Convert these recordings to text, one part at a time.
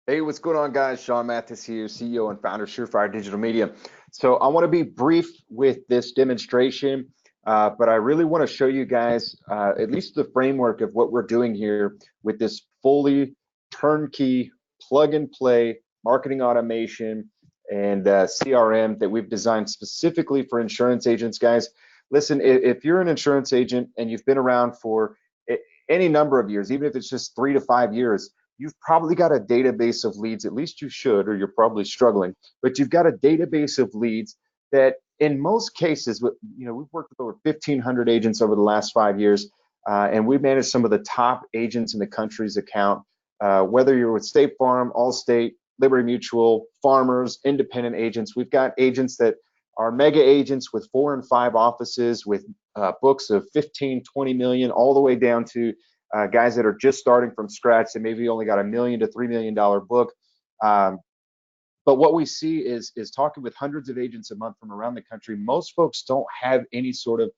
Hey, what's going on, guys? Sean Mathis here, CEO and founder of Surefire Digital Media. So I want to be brief with this demonstration, but I really want to show you guys at least the framework of what we're doing here with this fully turnkey plug and play marketing automation and CRM that we've designed specifically for insurance agents, guys. Listen, if you're an insurance agent and you've been around for any number of years, even if it's just 3 to 5 years, you've probably got a database of leads, at least you should, or you're probably struggling, but you've got a database of leads that in most cases, we've worked with over 1,500 agents over the last 5 years, and we've managed some of the top agents in the country's account, whether you're with State Farm, Allstate, Liberty Mutual, Farmers, independent agents. We've got agents that are mega agents with 4 and 5 offices with books of 15, 20 million, all the way down to guys that are just starting from scratch that maybe only got $1 million to $3 million book. Um, but what we see is talking with hundreds of agents a month from around the country. Most folks don't have any sort of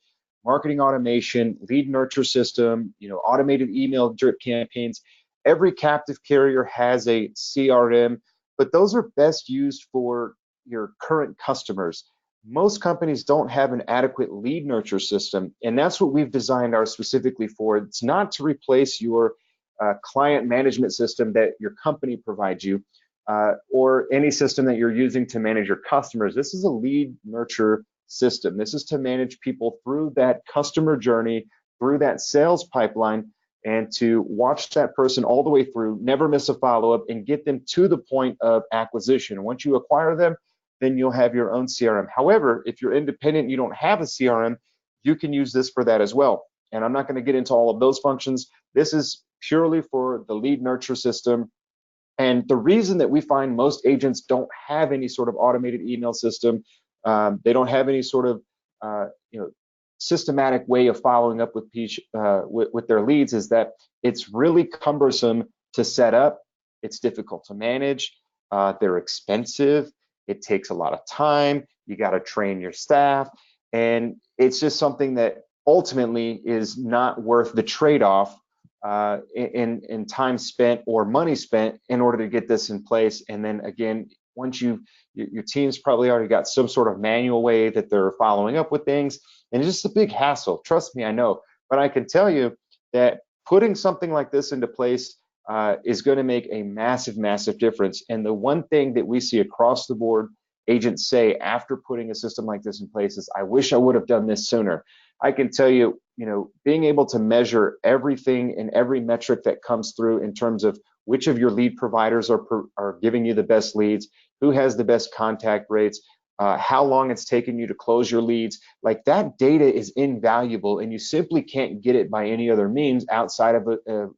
marketing automation, lead nurture system, automated email drip campaigns. Every captive carrier has a CRM, but those are best used for your current customers. Most companies don't have an adequate lead nurture system, and that's what we've designed ours specifically for. It's not to replace your client management system that your company provides you, or any system that you're using to manage your customers. This is a lead nurture system. This is to manage people through that customer journey, through that sales pipeline, and to watch that person all the way through, never miss a follow-up, and get them to the point of acquisition. Once you acquire them, then you'll have your own CRM. However, if you're independent and you don't have a CRM, you can use this for that as well. And I'm not going to get into all of those functions. This is purely for the lead nurture system. And the reason that we find most agents don't have any sort of automated email system, they don't have any sort of uh, you know systematic way of following up with their leads, is that it's really cumbersome to set up. It's difficult to manage. They're expensive. It takes a lot of time. You got to train your staff, and it's just something that ultimately is not worth the trade-off in time spent or money spent in order to get this in place. And then again, once your team's probably already got some sort of manual way that they're following up with things, and it's just a big hassle. Trust me, I know. But I can tell you that putting something like this into place is going to make a massive, massive difference. And the one thing that we see across the board agents say after putting a system like this in place is, I wish I would have done this sooner. I can tell you, being able to measure everything and every metric that comes through in terms of which of your lead providers are giving you the best leads, who has the best contact rates, how long it's taken you to close your leads, like that data is invaluable, and you simply can't get it by any other means outside of a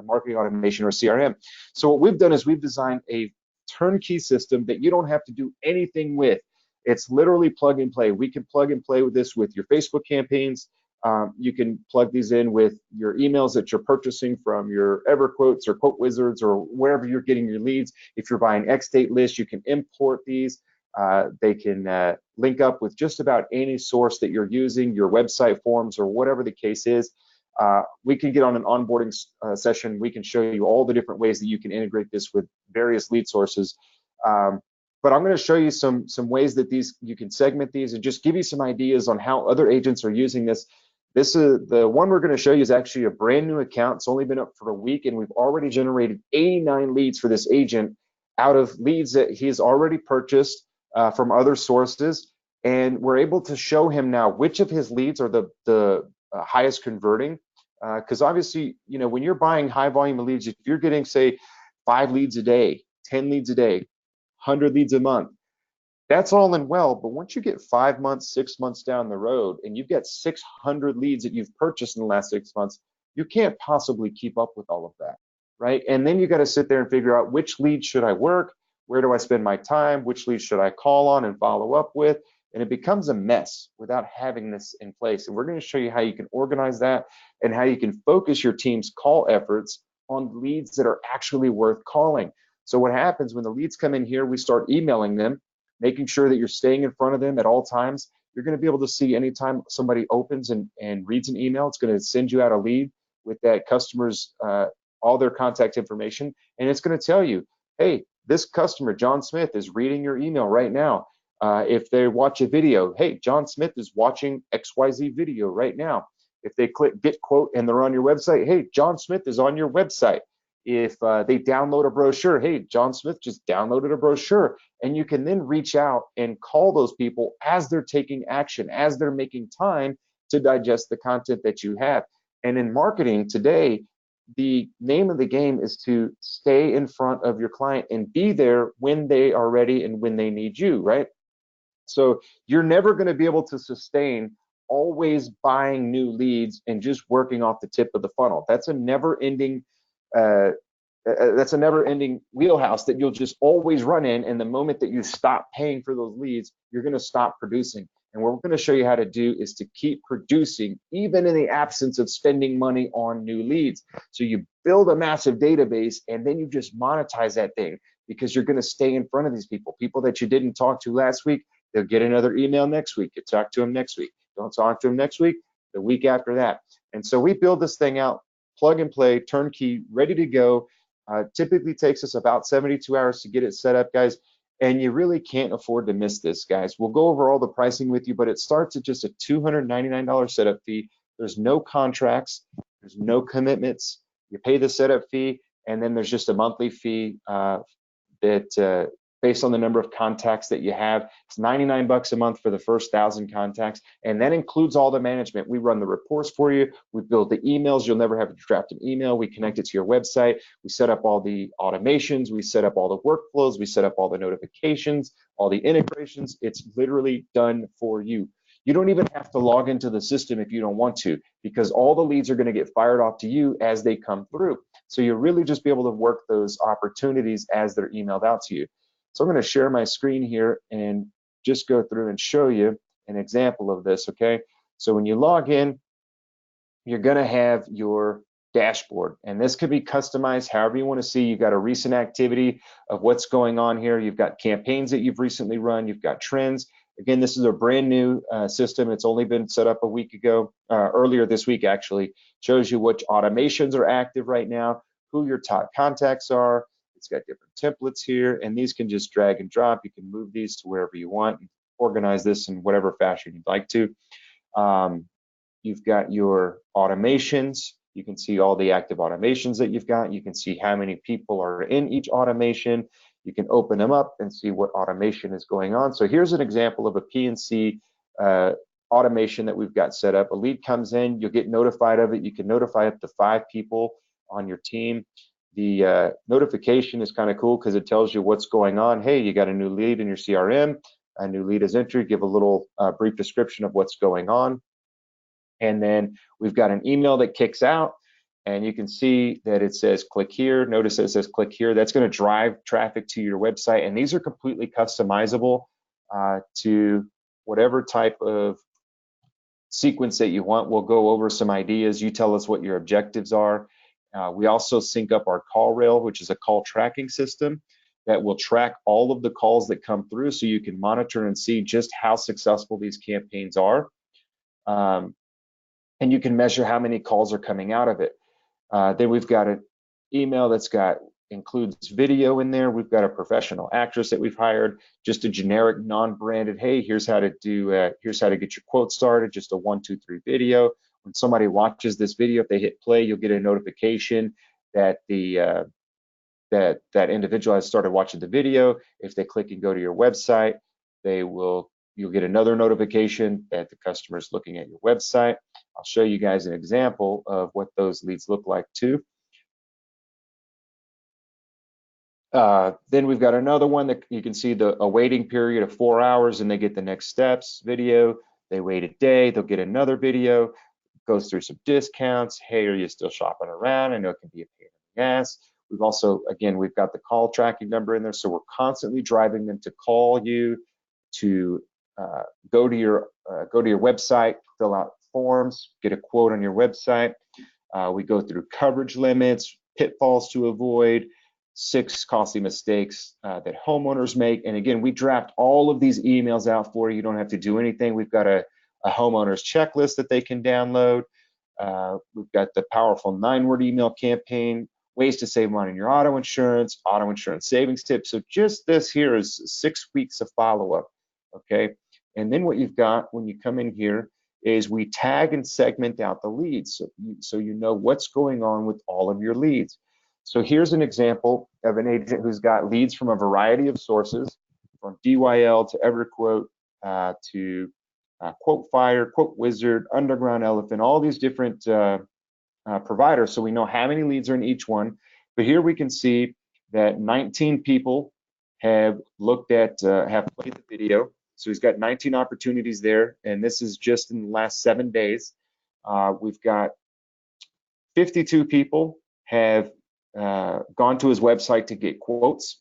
marketing automation or CRM. So what we've done is we've designed a turnkey system that you don't have to do anything with. It's literally plug and play. We can plug and play with this with your Facebook campaigns. You can plug these in with your emails that you're purchasing from your EverQuotes or Quote Wizards or wherever you're getting your leads. If you're buying X date lists, you can import these. They can link up with just about any source that you're using, your website forms or whatever the case is. We can get on an onboarding session. We can show you all the different ways that you can integrate this with various lead sources. But I'm going to show you some ways that you can segment these and just give you some ideas on how other agents are using this. This is the one we're going to show you is actually a brand new account. It's only been up for a week, and we've already generated 89 leads for this agent out of leads that he's already purchased from other sources. And we're able to show him now which of his leads are the highest converting. Because obviously, when you're buying high volume of leads, if you're getting, say, 5 leads a day, 10 leads a day, 100 leads a month, that's all in well. But once you get 5 months, 6 months down the road, and you've got 600 leads that you've purchased in the last 6 months, you can't possibly keep up with all of that, right? And then you got to sit there and figure out which leads should I work, where do I spend my time, which leads should I call on and follow up with, and it becomes a mess without having this in place. And we're going to show you how you can organize that and how you can focus your team's call efforts on leads that are actually worth calling. So what happens when the leads come in here, we start emailing them, making sure that you're staying in front of them at all times. You're going to be able to see anytime somebody opens and reads an email, it's going to send you out a lead with that customer's all their contact information, and it's going to tell you hey, this customer, John Smith, is reading your email right now. If they watch a video, hey, John Smith is watching XYZ video right now. If they click get quote and they're on your website, hey, John Smith is on your website. If they download a brochure, hey, John Smith just downloaded a brochure. And you can then reach out and call those people as they're taking action, as they're making time to digest the content that you have. And in marketing today, the name of the game is to stay in front of your client and be there when they are ready and when they need you, right? So you're never going to be able to sustain always buying new leads and just working off the tip of the funnel. That's a never-ending wheelhouse that you'll just always run in. And the moment that you stop paying for those leads, you're going to stop producing. And what we're going to show you how to do is to keep producing, even in the absence of spending money on new leads. So you build a massive database and then you just monetize that thing, because you're going to stay in front of these people that you didn't talk to last week. They'll get another email next week. You talk to them next week. Don't talk to them next week, the week after that. And so we build this thing out, plug and play, turnkey, ready to go. Typically takes us about 72 hours to get it set up, guys. And you really can't afford to miss this, guys. We'll go over all the pricing with you, but it starts at just a $299 setup fee. There's no contracts, there's no commitments. You pay the setup fee, and then there's just a monthly fee that based on the number of contacts that you have. It's 99 bucks a month for the first 1,000 contacts, and that includes all the management. We run the reports for you. We build the emails. You'll never have to draft an email. We connect it to your website. We set up all the automations. We set up all the workflows. We set up all the notifications, all the integrations. It's literally done for you. You don't even have to log into the system if you don't want to, because all the leads are going to get fired off to you as they come through. So you'll really just be able to work those opportunities as they're emailed out to you. So I'm going to share my screen here and just go through and show you an example of this, okay? So when you log in, you're going to have your dashboard, and this could be customized however you want to see. You've got a recent activity of what's going on here. You've got campaigns that you've recently run. You've got trends. Again, this is a brand new system. It's only been set up a week ago, earlier this week actually. Shows you which automations are active right now, who your top contacts are. It's got different templates here, and these can just drag and drop. You can move these to wherever you want, and organize this in whatever fashion you'd like to. You've got your automations. You can see all the active automations that you've got. You can see how many people are in each automation. You can open them up and see what automation is going on. So here's an example of a PNC automation that we've got set up. A lead comes in, you'll get notified of it. You can notify up to 5 people on your team. The notification is kind of cool because it tells you what's going on. Hey, you got a new lead in your CRM. A new lead is entered. Give a little brief description of what's going on. And then we've got an email that kicks out, and you can see that it says click here. Notice that it says click here. That's going to drive traffic to your website, and these are completely customizable to whatever type of sequence that you want. We'll go over some ideas. You tell us what your objectives are. We also sync up our call rail, which is a call tracking system that will track all of the calls that come through, so you can monitor and see just how successful these campaigns are. And you can measure how many calls are coming out of it. Then we've got an email that's includes video in there. We've got a professional actress that we've hired, just a generic non-branded, hey, here's how to get your quote started, just a 1, 2, 3 video. When somebody watches this video, if they hit play, you'll get a notification that that individual has started watching the video. If they click and go to your website, you'll get another notification that the customer is looking at your website. I'll show you guys an example of what those leads look like too. Then we've got another one that you can see a waiting period of 4 hours, and they get the next steps video. They wait a day, they'll get another video, goes through some discounts. Hey, are you still shopping around? I know it can be a pain in the ass. We've also, again, we've got the call tracking number in there, so we're constantly driving them to call you, to go to your website, fill out forms, get a quote on your website. We go through coverage limits, pitfalls to avoid, 6 costly mistakes that homeowners make. And again, we draft all of these emails out for you. You don't have to do anything. We've got a homeowner's checklist that they can download. We've got the powerful 9-word email campaign ways to save money in your auto insurance savings tips. So just this here is 6 weeks of follow-up, okay? And then what you've got when you come in here is we tag and segment out the leads, so you know what's going on with all of your leads. So here's an example of an agent who's got leads from a variety of sources, from DYL to EverQuote to QuoteFire, Quote Wizard, Underground Elephant, all these different providers. So we know how many leads are in each one. But here we can see that 19 people have looked at, have played the video. So he's got 19 opportunities there, and this is just in the last 7 days. We've got 52 people have gone to his website to get quotes.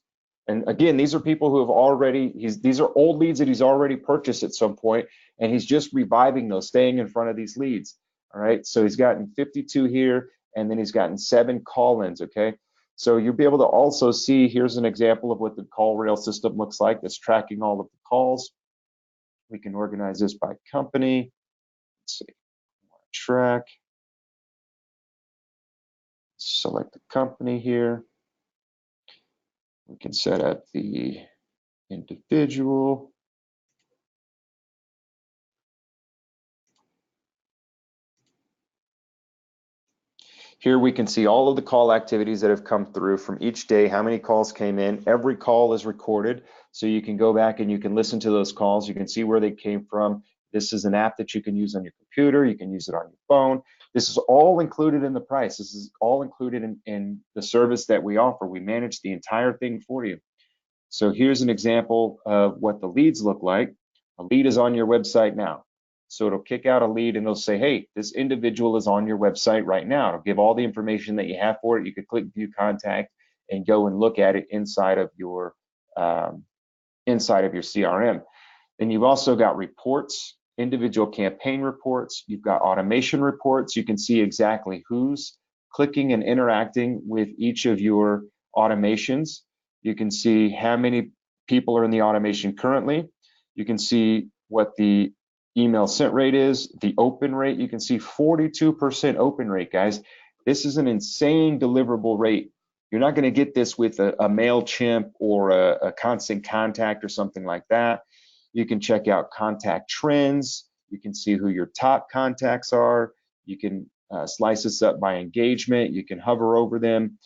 And again, these are people who have already, these are old leads that he's already purchased at some point, and he's just reviving those, staying in front of these leads. All right, so he's gotten 52 here, and then he's gotten 7 call-ins, okay? So you'll be able to also see, here's an example of what the call rail system looks like that's tracking all of the calls. We can organize this by company. Let's see, track. Select the company here. We can set up the individual. Here we can see all of the call activities that have come through from each day, how many calls came in. Every call is recorded, so you can go back and you can listen to those calls. You can see where they came from. This is an app that you can use on your computer. You can use it on your phone. This is all included in the price. This is all included in the service that we offer. We manage the entire thing for you. So here's an example of what the leads look like. A lead is on your website now. So it'll kick out a lead and it'll say, hey, this individual is on your website right now. It'll give all the information that you have for it. You could click view contact and go and look at it inside of your CRM. Then you've also got reports, individual campaign reports. You've got automation reports. You can see exactly who's clicking and interacting with each of your automations. You can see how many people are in the automation currently. You can see what the email sent rate is, the open rate. You can see 42% open rate, guys. This is an insane deliverable rate. You're not going to get this with a MailChimp or a Constant Contact or something like that. You can check out contact trends. You can see who your top contacts are. You can slice this up by engagement. You can hover over them.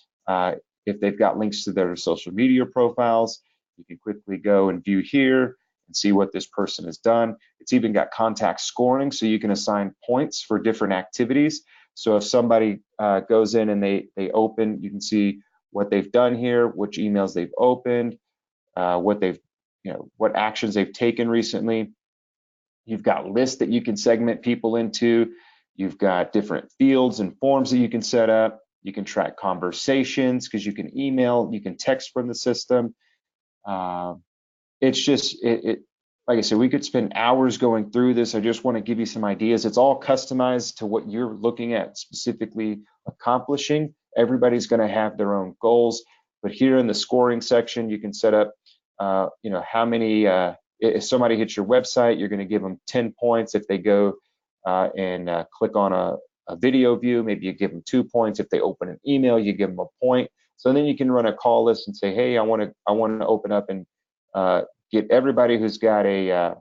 If they've got links to their social media profiles, you can quickly go and view here and see what this person has done. It's even got contact scoring, so you can assign points for different activities. So if somebody goes in and they open, you can see what they've done here, which emails they've opened, what actions they've taken recently. You've got lists that you can segment people into. You've got different fields and forms that you can set up. You can track conversations because you can email, you can text from the system. It's just, like I said, we could spend hours going through this. I just want to give you some ideas. It's all customized to what you're looking at specifically accomplishing. Everybody's going to have their own goals, but here in the scoring section, you can set up, how many, if somebody hits your website, you're going to give them 10 points. If they go and click on a video view, maybe you give them 2 points. If they open an email, you give them a point. So then you can run a call list and say, hey, I want to open up and get everybody who's got at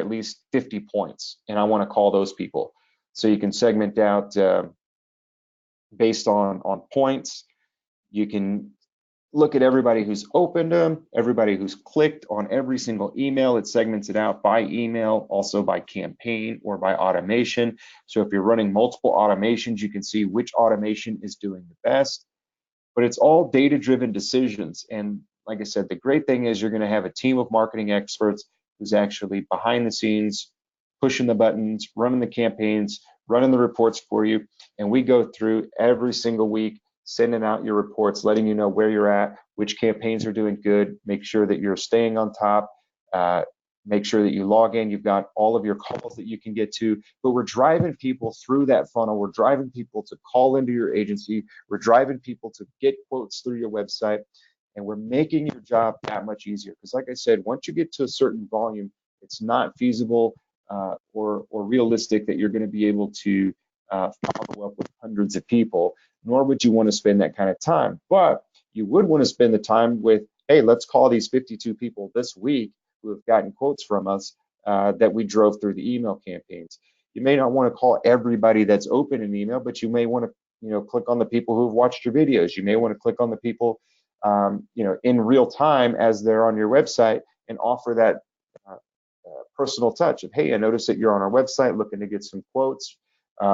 least 50 points, and I want to call those people. So you can segment out based on points. You can look at everybody who's opened them, everybody who's clicked on every single email. It segments it out by email, also by campaign or by automation. So if you're running multiple automations, you can see which automation is doing the best. But it's all data-driven decisions. And like I said, the great thing is you're going to have a team of marketing experts who's actually behind the scenes, pushing the buttons, running the campaigns, running the reports for you. And we go through every single week, sending out your reports, letting you know where you're at, which campaigns are doing good, make sure that you're staying on top, make sure that you log in, you've got all of your calls that you can get to. But we're driving people through that funnel. We're driving people to call into your agency. We're driving people to get quotes through your website. And we're making your job that much easier. Because like I said, once you get to a certain volume, it's not feasible or realistic that you're going to be able to follow up with hundreds of people. nor would you want to spend that kind of time. But you would want to spend the time with, hey, let's call these 52 people this week who have gotten quotes from us that we drove through the email campaigns. You may not want to call everybody that's open an email, but you may want to, click on the people who have watched your videos. You may want to click on the people, in real time as they're on your website and offer that personal touch of, hey, I noticed that you're on our website looking to get some quotes.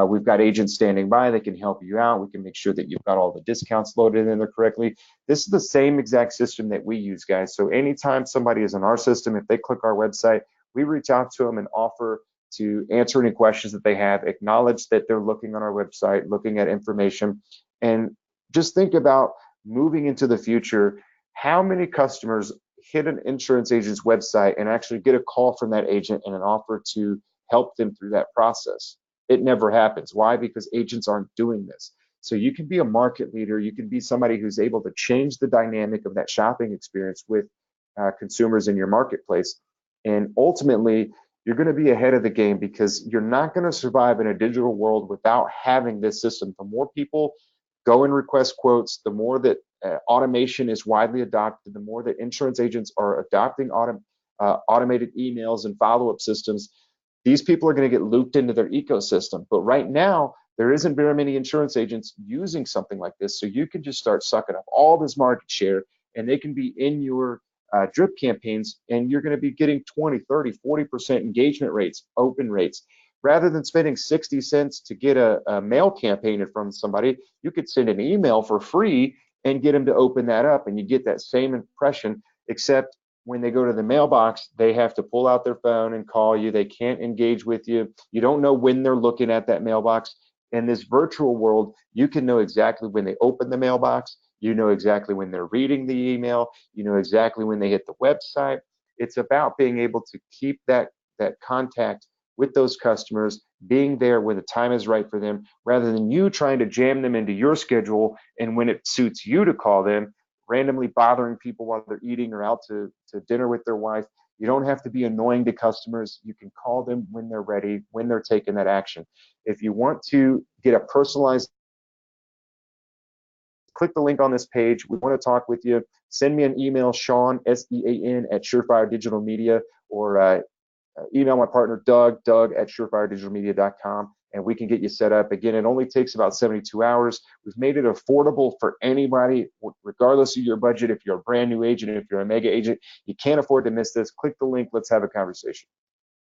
We've got agents standing by that can help you out. We can make sure that you've got all the discounts loaded in there correctly. This is the same exact system that we use, guys. So anytime somebody is in our system, if they click our website, we reach out to them and offer to answer any questions that they have, acknowledge that they're looking on our website, looking at information, and just think about moving into the future. How many customers hit an insurance agent's website and actually get a call from that agent and an offer to help them through that process? It never happens. Why? Because agents aren't doing this. So you can be a market leader. You can be somebody who's able to change the dynamic of that shopping experience with consumers in your marketplace. And ultimately, you're going to be ahead of the game because you're not going to survive in a digital world without having this system. The more people go and request quotes, the more that automation is widely adopted, the more that insurance agents are adopting automated emails and follow-up systems. These people are going to get looped into their ecosystem. But right now, there isn't very many insurance agents using something like this. So you can just start sucking up all this market share, and they can be in your drip campaigns, and you're going to be getting 20, 30, 40% engagement rates, open rates. Rather than spending 60 cents to get a mail campaign in front of somebody, you could send an email for free and get them to open that up, and you get that same impression, except when they go to the mailbox, they have to pull out their phone and call you. They can't engage with you. You don't know when they're looking at that mailbox. In this virtual world, you can know exactly when they open the mailbox. You know exactly when they're reading the email. You know exactly when they hit the website. It's about being able to keep that contact with those customers, being there when the time is right for them, rather than you trying to jam them into your schedule and when it suits you to call them, randomly bothering people while they're eating or out to dinner with their wife. You don't have to be annoying to customers. You can call them when they're ready, when they're taking that action. If you want to get a personalized, click the link on this page. We want to talk with you. Send me an email, Sean, SEAN, at Surefire Digital Media, or email my partner, Doug at surefiredigitalmedia.com, and we can get you set up. Again, it only takes about 72 hours. We've made it affordable for anybody, regardless of your budget. If you're a brand new agent, if you're a mega agent, you can't afford to miss this. Click the link. Let's have a conversation.